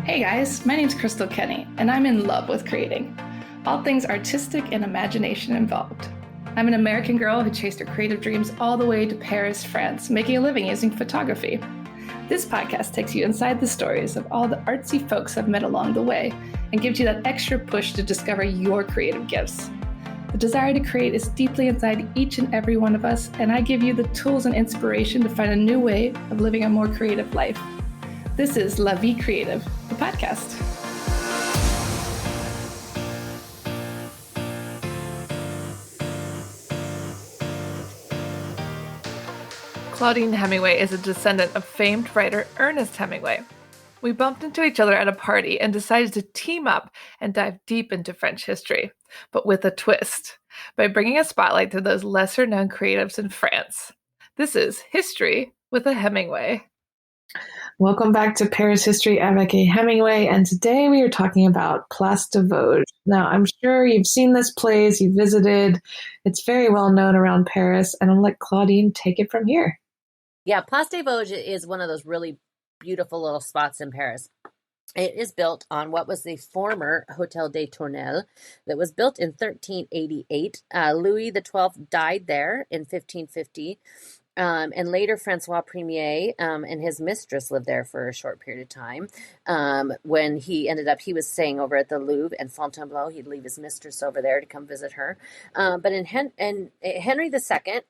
Hey guys, my name's Crystal Kenny, and I'm in love with creating. All things artistic and imagination involved. I'm an American girl who chased her creative dreams all the way to Paris, France, making a living using photography. This podcast takes you inside the stories of all the artsy folks I've met along the way and gives you that extra push to discover your creative gifts. The desire to create is deeply inside each and every one of us, and I give you the tools and inspiration to find a new way of living a more creative life. This is La Vie Creative, the podcast. Claudine Hemingway is a descendant of famed writer Ernest Hemingway. We bumped into each other at a party and decided to team up and dive deep into French history, but with a twist, by bringing a spotlight to those lesser-known creatives in France. This is History with a Hemingway. Welcome back to Paris History, Avec, Hemingway, and today we are talking about Place de Vosges. Now, I'm sure you've seen this place, you've visited, it's very well known around Paris, and I'll let Claudine take it from here. Yeah, Place de Vosges is one of those really beautiful little spots in Paris. It is built on what was the former Hôtel des Tournelles that was built in 1388. Louis XII died there in 1550. And later, Francois Premier and his mistress lived there for a short period of time. When he was staying over at the Louvre and Fontainebleau. He'd leave his mistress over there to come visit her. But Henry II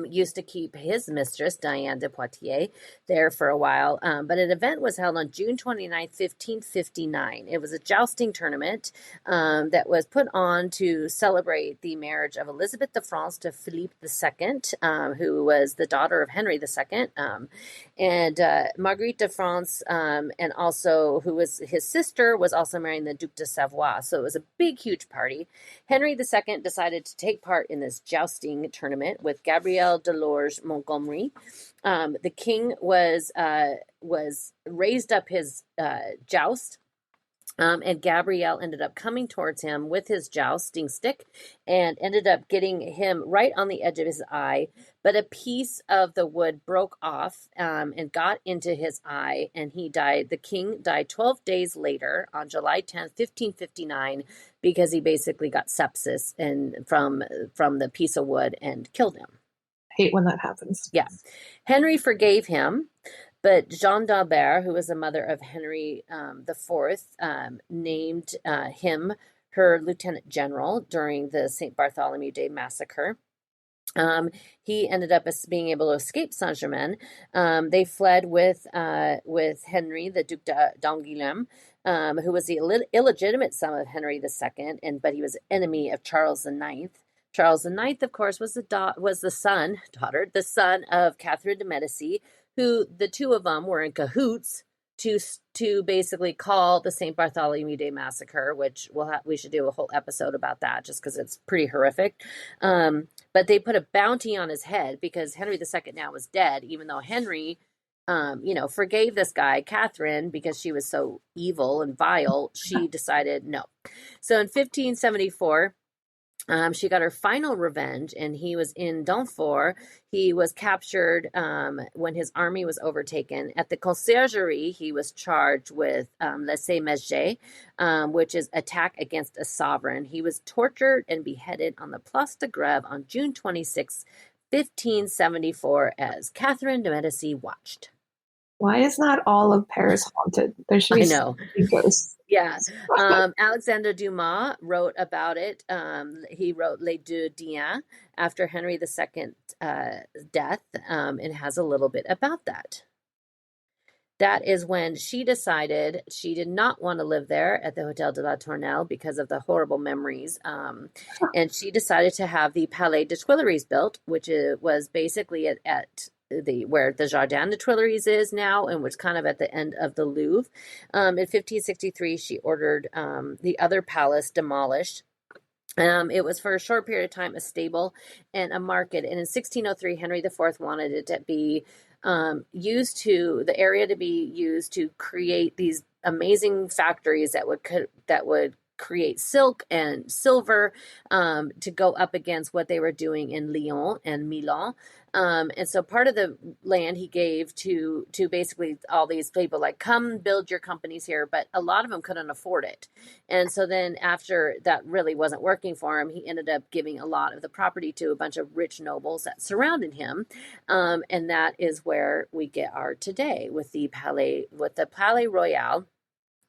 used to keep his mistress, Diane de Poitiers, there for a while. But an event was held on June 29th, 1559. It was a jousting tournament that was put on to celebrate the marriage of Elizabeth de France to Philippe II, who was the daughter of Henry II, and Marguerite de France, and also who was his sister, was also marrying the Duc de Savoie. So it was a big, huge party. Henry II decided to take part in this jousting tournament with Gabriel de Lorge Montgomery. The king was raised up his joust, and Gabriel ended up coming towards him with his jousting stick and ended up getting him right on the edge of his eye. But a piece of the wood broke off and got into his eye, and he died. The king died 12 days later on July 10th, 1559, because he basically got sepsis from the piece of wood and killed him. Hate when that happens. Yeah. Henry forgave him, but Jeanne d'Albert, who was the mother of Henry IV, named him her lieutenant general during the St. Bartholomew Day massacre. He ended up being able to escape Saint-Germain. They fled with Henry, the Duc d'Angoulême, who was the illegitimate son of Henry II, but he was enemy of Charles IX. Charles IX, of course, was the son of Catherine de Medici, who the two of them were in cahoots to basically call the St. Bartholomew Day massacre, which we should do a whole episode about that just because it's pretty horrific. But they put a bounty on his head because Henry II now was dead, even though Henry, forgave this guy, Catherine, because she was so evil and vile. She decided no. So in 1574, she got her final revenge, and he was in Dunfort. He was captured when his army was overtaken. At the Conciergerie, he was charged with lèse-majesté, which is attack against a sovereign. He was tortured and beheaded on the Place de Grève on June 26, 1574, as Catherine de Medici watched. Why is not all of Paris haunted? There should be ghosts. Yeah. Alexandre Dumas wrote about it. He wrote Les Deux Diens after Henry II's death, and has a little bit about that. That is when she decided she did not want to live there at the Hôtel de la Tournelle because of the horrible memories. And she decided to have the Palais des Tuileries built, which was basically at where the Jardin des Tuileries is now, and was kind of at the end of the Louvre. In 1563, she ordered the other palace demolished. It was for a short period of time a stable and a market. And in 1603, Henry IV wanted it to be the area to be used to create these amazing factories that would create silk and silver to go up against what they were doing in Lyon and Milan. And so part of the land he gave to basically all these people, like, come build your companies here, but a lot of them couldn't afford it. And so then after that really wasn't working for him, he ended up giving a lot of the property to a bunch of rich nobles that surrounded him. And that is where we get our today with the Palais Royal.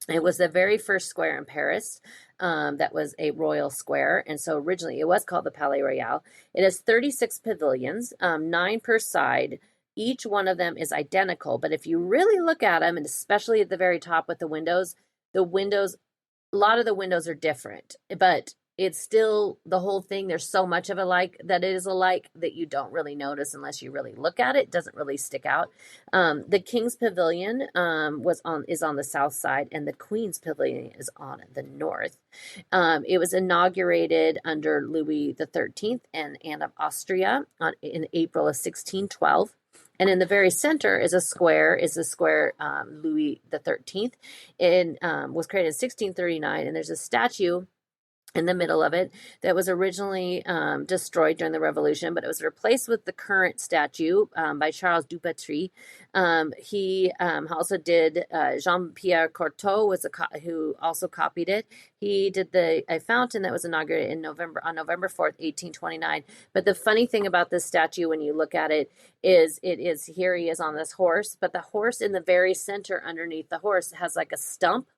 It was the very first square in Paris that was a royal square. And so originally it was called the Palais Royal. It has 36 pavilions, 9 per side. Each one of them is identical. But if you really look at them, and especially at the very top with the windows, a lot of the windows are different. But it's still the whole thing. There's so much of alike that it is alike that you don't really notice unless you really look at it. It doesn't really stick out. The King's Pavilion is on the south side, and the Queen's Pavilion is on the north. It was inaugurated under Louis XIII and Anne of Austria in April of 1612. And in the very center is a square Louis XIII. It was created in 1639, and there's a statue in the middle of it that was originally destroyed during the Revolution, but it was replaced with the current statue by Charles Dupétry. He also did Jean-Pierre Cortot who also copied it. He did a fountain that was inaugurated on November 4th, 1829. But the funny thing about this statue, when you look at it is here he is on this horse, but the horse in the very center underneath the horse has like a stump.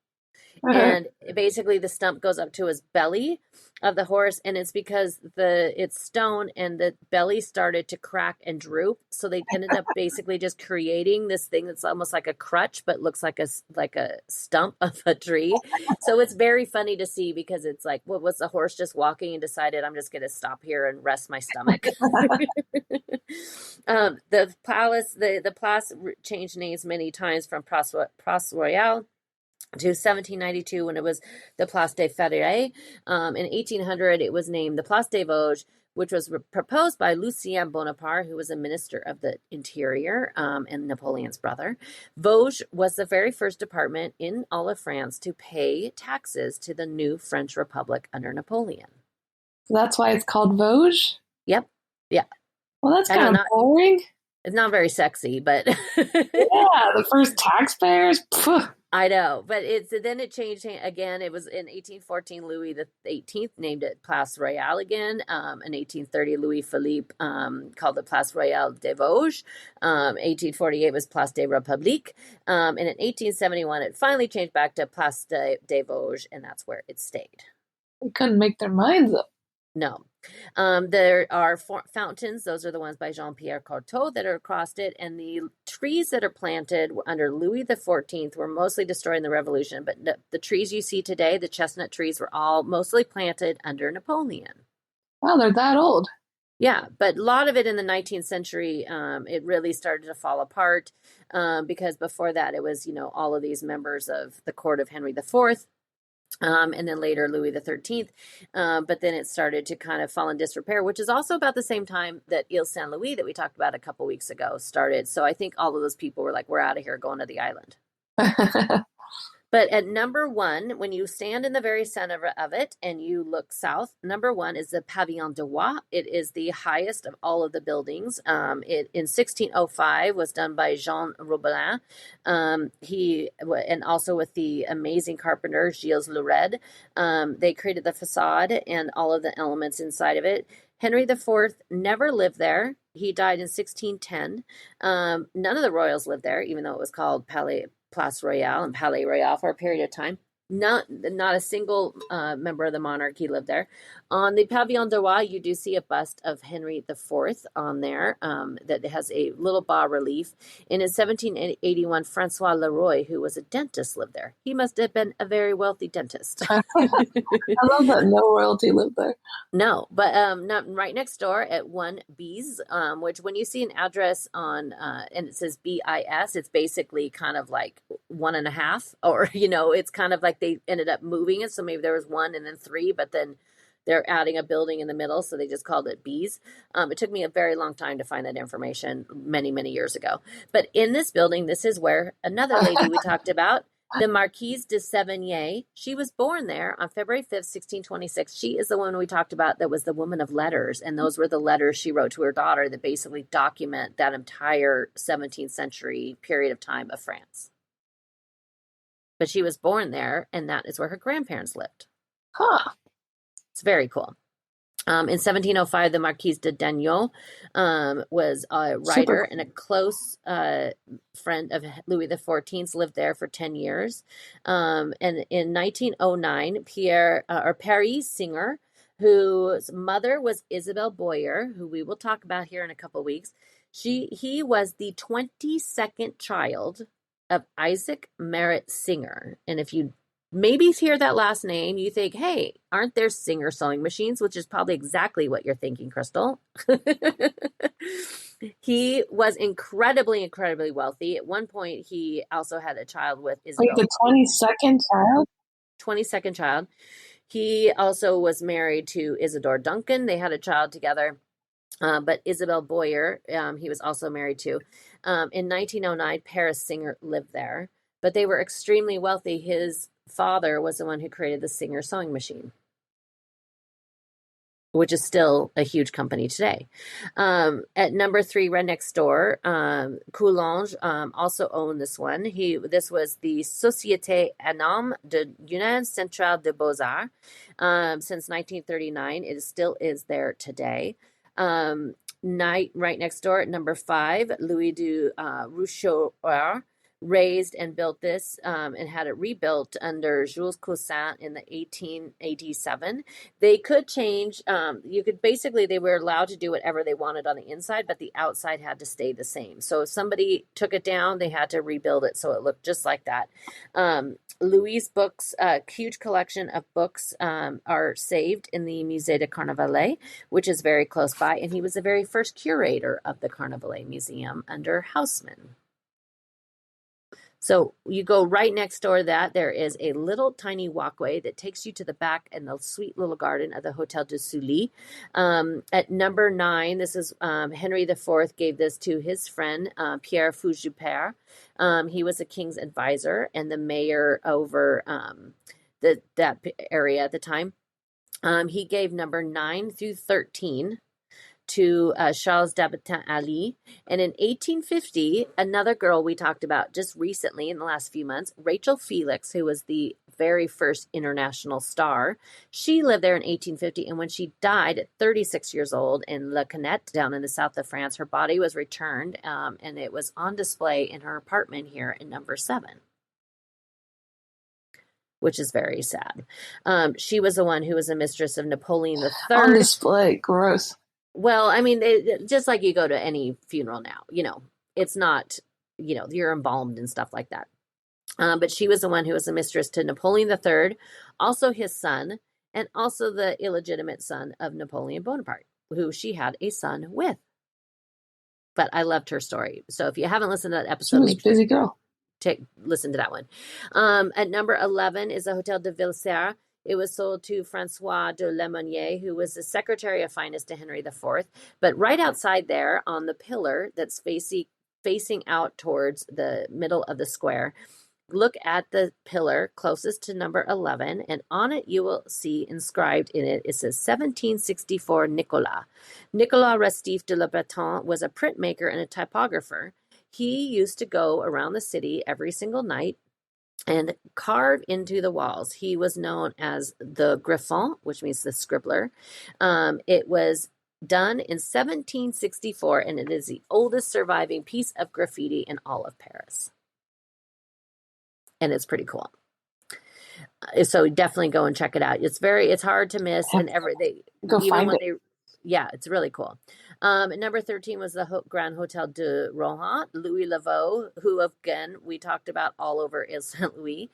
And basically the stump goes up to his belly of the horse, and it's because it's stone and the belly started to crack and droop, so they ended up basically just creating this thing that's almost like a crutch but looks like a stump of a tree. So it's very funny to see, because it's like, what was the horse just walking and decided, I'm just going to stop here and rest my stomach. The Place changed names many times from Place Royale to 1792, when it was the Place des Ferrières. In 1800, it was named the Place des Vosges, which was proposed by Lucien Bonaparte, who was a minister of the interior and Napoleon's brother. Vosges was the very first department in all of France to pay taxes to the new French Republic under Napoleon. So that's why it's called Vosges? Yep. Yeah. Well, that's kind of boring. It's not very sexy, but... Yeah, the first taxpayers? Phew. I know, but then it changed again. It was in 1814, Louis XVIII named it Place Royale again. In 1830, Louis Philippe called it Place Royale des Vosges. 1848 was Place des Républiques. And in 1871, it finally changed back to Place des Vosges, and that's where it stayed. They couldn't make their minds up. No. There are fountains. Those are the ones by Jean-Pierre Cortot that are across it. And the trees that are planted under Louis XIV were mostly destroyed in the Revolution. But the trees you see today, the chestnut trees, were all mostly planted under Napoleon. Wow, they're that old. Yeah, but a lot of it in the 19th century, it really started to fall apart because before that, it was, all of these members of the court of Henry IV. And then later Louis XIII. But then it started to kind of fall in disrepair, which is also about the same time that Ile Saint Louis that we talked about a couple weeks ago started. So I think all of those people were like, we're out of here, going to the island. But at number 1, when you stand in the very center of it and you look south, number 1 is the Pavillon de Roi. It is the highest of all of the buildings. It in 1605 was done by Jean Robelin. And also with the amazing carpenter Gilles Lered. They created the facade and all of the elements inside of it. Henry IV never lived there. He died in 1610. None of the royals lived there, even though it was called Place Royale and Palais Royal for a period of time. Not a single member of the monarchy lived there. On the Pavillon de Roi, you do see a bust of Henry IV on there that has a little bas relief. And in 1781, Francois Leroy, who was a dentist, lived there. He must have been a very wealthy dentist. I love that no royalty lived there. No, but right next door at 1 Bis, which when you see an address on and it says BIS, it's basically kind of like 1.5, or it's kind of like they ended up moving it, so maybe there was 1 and then 3, but then they're adding a building in the middle, so they just called it Bis. It took me a very long time to find that information many, many years ago. But in this building, this is where another lady we talked about, The Marquise de Sévigné, she was born there on February 5th, 1626. She is the one we talked about that was the woman of letters. And those were the letters she wrote to her daughter that basically document that entire 17th century period of time of France. But she was born there, and that is where her grandparents lived. Huh. It's very cool. In 1705, the Marquise de Dagnoux was a writer and a close friend of Louis XIV, lived there for 10 years. And in 1909, Paris singer, whose mother was Isabelle Boyer, who we will talk about here in a couple of weeks, he was the 22nd child of Isaac Merritt Singer. And if you maybe hear that last name, you think, hey, aren't there Singer sewing machines? Which is probably exactly what you're thinking, Crystal. He was incredibly, incredibly wealthy. At one point, he also had a child with Isabel. Wait, the 22nd child? 22nd child. He also was married to Isidore Duncan. They had a child together. But Isabelle Boyer, he was also married to. In 1909, Paris Singer lived there. But they were extremely wealthy. His father was the one who created the Singer sewing machine, which is still a huge company today. At number 3, right next door, Coulanges also owned this one. This was the Société Anonyme de Union Centrale de Beaux-Arts. Since 1939, it still is there today. Right next door at number 5, Louis de Rochechouart raised and built this and had it rebuilt under Jules Cousin in the 1887. They could change, they were allowed to do whatever they wanted on the inside, but the outside had to stay the same. So if somebody took it down, they had to rebuild it so it looked just like that. Louis' books, a huge collection of books are saved in the Musée de Carnavalet, which is very close by, and he was the very first curator of the Carnavalet Museum under Haussmann. So you go right next door to that, there is a little tiny walkway that takes you to the back and the sweet little garden of the Hotel de Sully. At number 9, this is Henry IV gave this to his friend, Pierre Foujoupert. He was the king's advisor and the mayor over that area at the time. He gave number 9 through 13 to Charles d'Habitant Ali. And in 1850, another girl we talked about just recently in the last few months, Rachel Felix, who was the very first international star, she lived there in 1850. And when she died at 36 years old in La Canette down in the south of France, her body was returned and it was on display in her apartment here in number 7. Which is very sad. She was the one who was a mistress of Napoleon III. On display, gross. Well, I mean, just like you go to any funeral now, it's not, you're embalmed and stuff like that. But she was the one who was a mistress to Napoleon III, also his son, and also the illegitimate son of Napoleon Bonaparte, who she had a son with. But I loved her story. So if you haven't listened to that episode, she was a busy girl. Listen to that one. At number 11 is the Hotel de Villeserre. It was sold to Francois de Lemonnier, who was the Secretary of Finance to Henry IV. But right outside there on the pillar that's facing out towards the middle of the square, look at the pillar closest to number 11, and on it you will see inscribed in it, it says 1764 Nicolas. Nicolas Restif de La Breton was a printmaker and a typographer. He used to go around the city every single night and carve into the walls. He was known as the Griffon, which means the scribbler. It was done in 1764, and it is the oldest surviving piece of graffiti in all of Paris. And it's pretty cool. So definitely go and check it out. It's hard to miss, and it's really cool. Number 13 was the Grand Hotel de Rohan. Louis Laveau, who again we talked about all over Ile Saint Louis.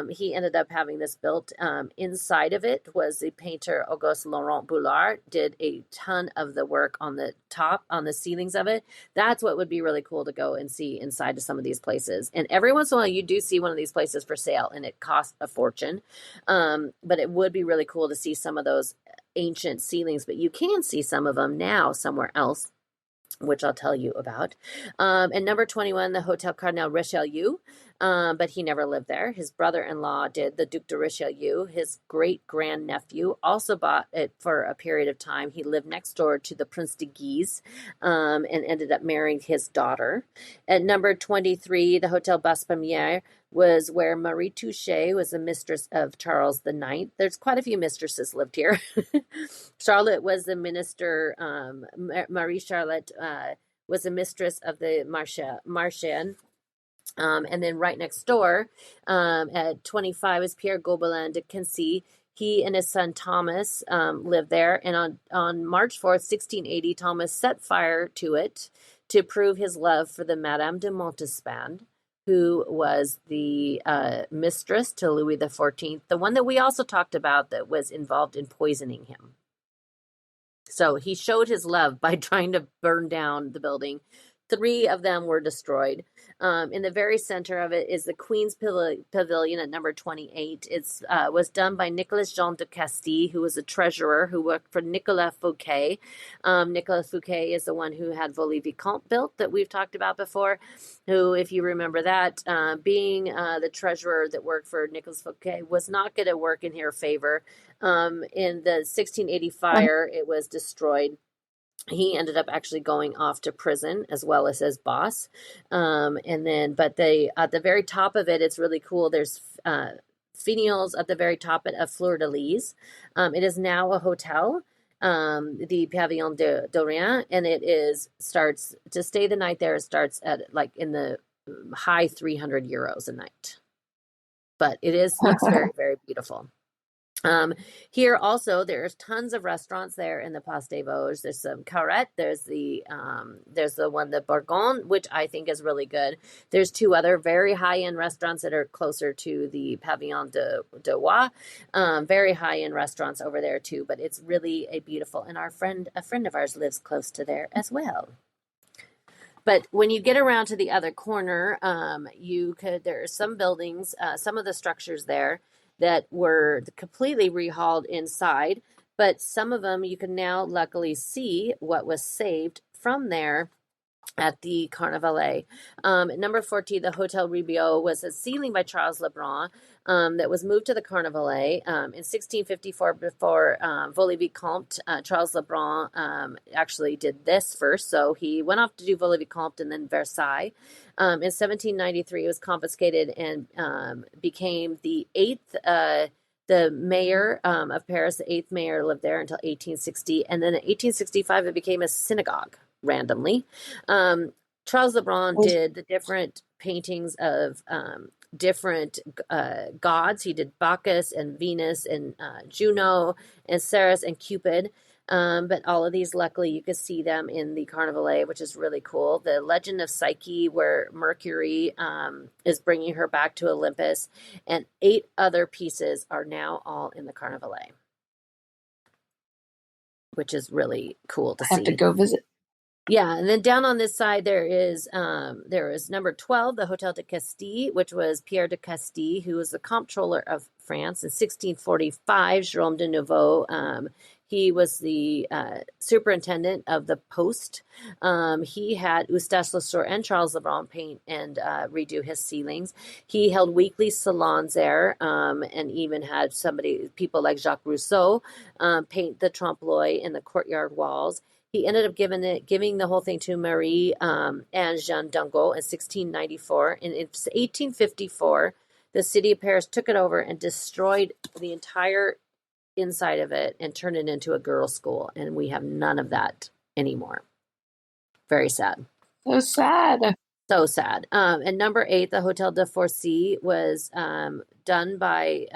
He ended up having this built. Inside of it was the painter Auguste Laurent Boulard. Did a ton of the work on the top, on the ceilings of it. That's what would be really cool to go and see inside of some of these places. And every once in a while, you do see one of these places for sale, and it costs a fortune. But it would be really cool to see some of those ancient ceilings, but you can see some of them now somewhere else. which I'll tell you about. And number 21, the Hotel Cardinal Richelieu, but he never lived there. His brother-in-law did, the Duc de Richelieu. His great-grandnephew also bought it for a period of time. He lived next door to the Prince de Guise and ended up marrying his daughter. At number 23, the Hotel Basse-Première was where Marie Touchet was the mistress of Charles IX. There's quite a few mistresses lived here. Charlotte was the minister, Marie Charlotte was the mistress of the Marchand. And then right next door at 25 is Pierre Gobelin de Quincy. He and his son Thomas lived there. And on March 4th, 1680, Thomas set fire to it to prove his love for the Madame de Montespan, who was the mistress to Louis XIV, the one that we also talked about that was involved in poisoning him. So he showed his love by trying to burn down the building. 3 of them were destroyed. In the very center of it is the Queen's Pavilion at number 28. It was done by Nicolas Jean de Castille, who was a treasurer who worked for Nicolas Fouquet. Nicolas Fouquet is the one who had Vosges-Vicomte built that we've talked about before, who, if you remember that, being the treasurer that worked for Nicolas Fouquet was not going to work in her favor. In the 1680 fire, it was destroyed. He ended up actually going off to prison as well as his boss. But they, at the very top of it, it's really cool. There's finials at the very top of Fleur de Lis. It is now a hotel, the Pavillon d'Orient, and starts to stay the night there. It starts at like in the high 300 euros a night, but looks very, very beautiful. Here also, there's tons of restaurants there in the Place des Vosges. There's some Carrette. There's the one, the Bourgogne, which I think is really good. There's 2 other very high-end restaurants that are closer to the Pavillon de Roi. Very high-end restaurants over there too, but it's really a beautiful, and a friend of ours lives close to there as well. But when you get around to the other corner, there are some buildings, some of the structures there that were completely rehauled inside, but some of them you can now luckily see what was saved from there at the Carnavalet. At number 14, the Hotel Ribaud was a ceiling by Charles Lebrun that was moved to the Carnavalet in 1654 before Vosges-Vicomte. Charles Lebrun actually did this first, so he went off to do Vosges-Vicomte and then Versailles. In 1793, it was confiscated and became the 8th the mayor of Paris. The 8th mayor lived there until 1860, and then in 1865 it became a synagogue randomly. Charles Lebrun did the different paintings of different gods. He did Bacchus and Venus and Juno and Ceres and Cupid. But all of these, luckily, you can see them in the Carnavalet, which is really cool. The Legend of Psyche, where Mercury is bringing her back to Olympus, and 8 other pieces are now all in the Carnavalet, which is really cool to see. I have to go visit. Yeah, and then down on this side there is number 12, the Hotel de Castille, which was Pierre de Castille, who was the comptroller of France in 1645. Jérôme de Nouveau, he was the superintendent of the post. He had Eustache Lesueur and Charles Lebrun paint and redo his ceilings. He held weekly salons there, and even had people like Jacques Rousseau paint the trompe-l'oeil in the courtyard walls. He ended up giving the whole thing to Marie and Jean Dangot in 1694. And in 1854, the city of Paris took it over and destroyed the entire inside of it and turned it into a girls' school. And we have none of that anymore. Very sad. So sad. So sad. And number 8, the Hotel de Forcy was done by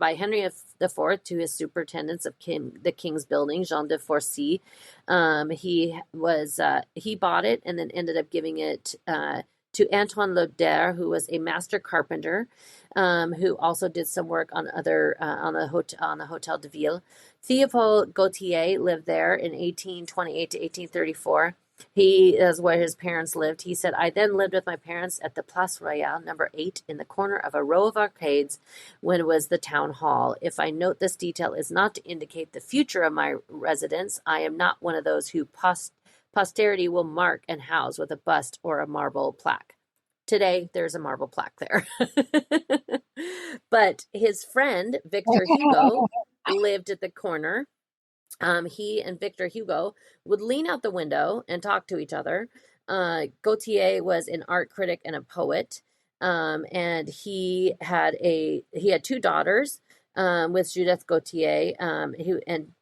Henry IV to his superintendents of the King's Building, Jean de Forcy. He bought it and then ended up giving it to Antoine Lauder, who was a master carpenter, who also did some work on the Hotel de Ville. Theopold Gautier lived there in 1828 to 1834. He is where his parents lived. He said, I then lived with my parents at the Place Royale, number 8, in the corner of a row of arcades when it was the town hall. If I note this detail is not to indicate the future of my residence, I am not one of those who posterity will mark and house with a bust or a marble plaque. Today, there's a marble plaque there. But his friend, Victor Hugo, lived at the corner. He and Victor Hugo would lean out the window and talk to each other. Gautier was an art critic and a poet, and he had two daughters with Judith Gautier.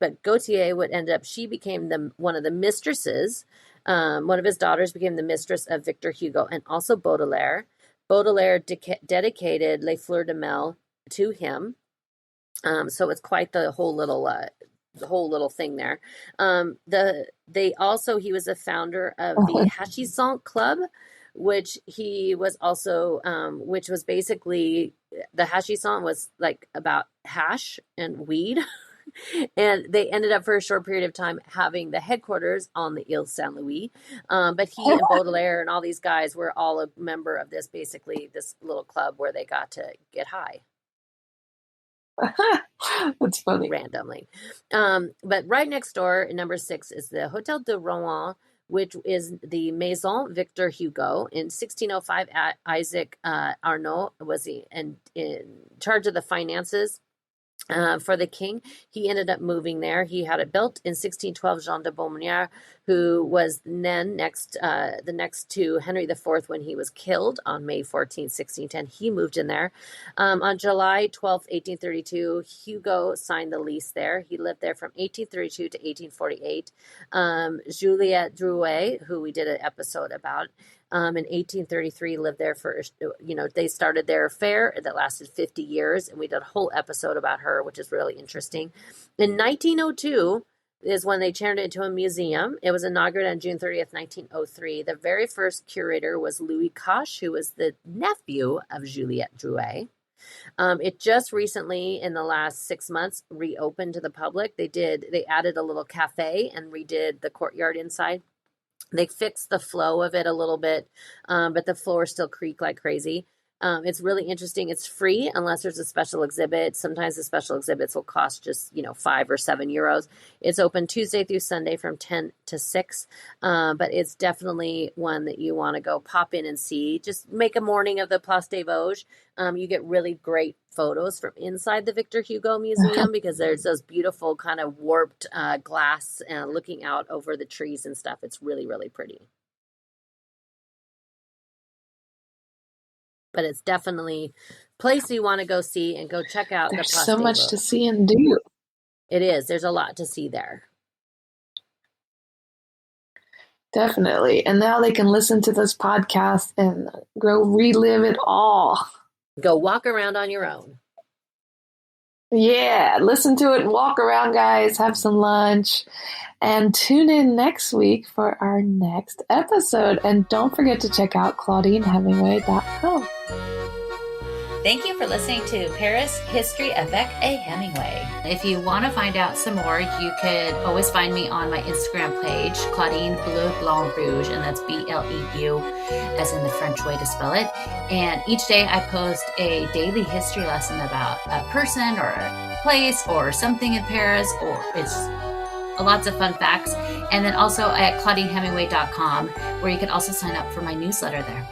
But Gautier would end up. She became one of the mistresses. One of his daughters became the mistress of Victor Hugo and also Baudelaire. Baudelaire dedicated Les Fleurs de Mel to him. So it's quite the whole little thing there. He was a founder of the Hachissant Club, which he was also, which was basically, the Hachissant was like about hash and weed. And they ended up for a short period of time having the headquarters on the Ile Saint Louis. But he and Baudelaire and all these guys were all a member of this little club where they got to get high. That's funny. Randomly. But right next door, number 6, is the Hotel de Rouen, which is the Maison Victor Hugo. In 1605, Isaac Arnaud was in charge of the finances for the king. He ended up moving there. He had it built in 1612. Jean de Beaumanière, who was then the next to Henry IV when he was killed on May 14, 1610. He moved in there. On July 12, 1832, Hugo signed the lease there. He lived there from 1832 to 1848. Juliette Drouet, who we did an episode about, in 1833 lived there for, they started their affair that lasted 50 years, and we did a whole episode about her, which is really interesting. In 1902 is when they turned it into a museum. It was inaugurated on June 30th, 1903. The very first curator was Louis Coche, who was the nephew of Juliette Drouet. It just recently, in the last 6 months, reopened to the public. They added a little cafe and redid the courtyard inside. They fixed the flow of it a little bit, but the floors still creak like crazy. It's really interesting. It's free unless there's a special exhibit. Sometimes the special exhibits will cost just, 5 or 7 euros. It's open Tuesday through Sunday from 10 to 6. But it's definitely one that you want to go pop in and see. Just make a morning of the Place des Vosges. You get really great photos from inside the Victor Hugo Museum because there's those beautiful kind of warped glass looking out over the trees and stuff. It's really, really pretty. But it's definitely a place you want to go see and go check out. There's the Place so des much Vosges. to see and do. It is. There's a lot to see there. Definitely. And now they can listen to this podcast and go relive it all. Go walk around on your own. Yeah, listen to it and walk around, guys. Have some lunch. And tune in next week for our next episode. And don't forget to check out ClaudineHemingway.com. Thank you for listening to Paris History Avec a Hemingway. If you want to find out some more, you could always find me on my Instagram page, Claudine Bleu Blanc Rouge, and that's BLEU, as in the French way to spell it. And each day I post a daily history lesson about a person or a place or something in Paris, or it's lots of fun facts. And then also at ClaudineHemingway.com, where you can also sign up for my newsletter there.